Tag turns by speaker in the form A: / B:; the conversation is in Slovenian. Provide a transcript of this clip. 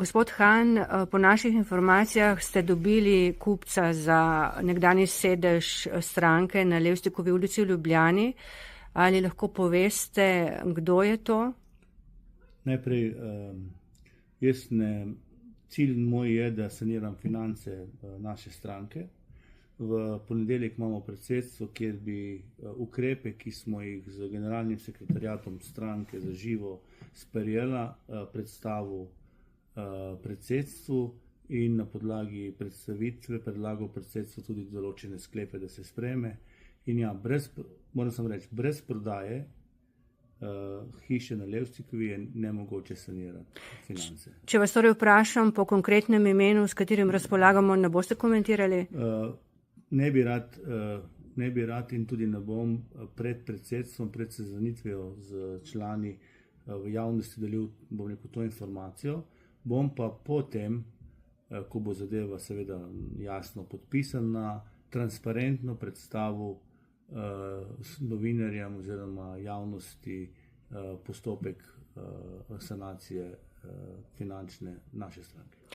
A: Gospod Han, po naših informacijah ste dobili kupca za nekdanji sedež stranke na Levstikovi ulici v Ljubljani. Ali lahko poveste, kdo je to?
B: Najprej, cilj moj je, da saniram finance naše stranke. V ponedeljek imamo predsedstvo, kjer bi ukrepe, ki smo jih z generalnim sekretariatom stranke za živo sprejela, predstavil predsedstvu in na podlagi predstavitve predlagal predsedstvu tudi določene sklepe, da se sprejme. In ja, brez prodaje hiše na Levstikovi je nemogoče sanirati finance.
A: Če vas torej vprašam po konkretnem imenu, s katerim razpolagamo, ne boste komentirali?
B: Ne bi rad in tudi ne bom pred predsedstvom, pred seznanitvijo z člani v javnosti delil, to informacijo. Bom pa potem, ko bo zadeva seveda jasno podpisana, transparentno predstavil novinarjem oziroma javnosti postopek sanacije finančne naše stranke.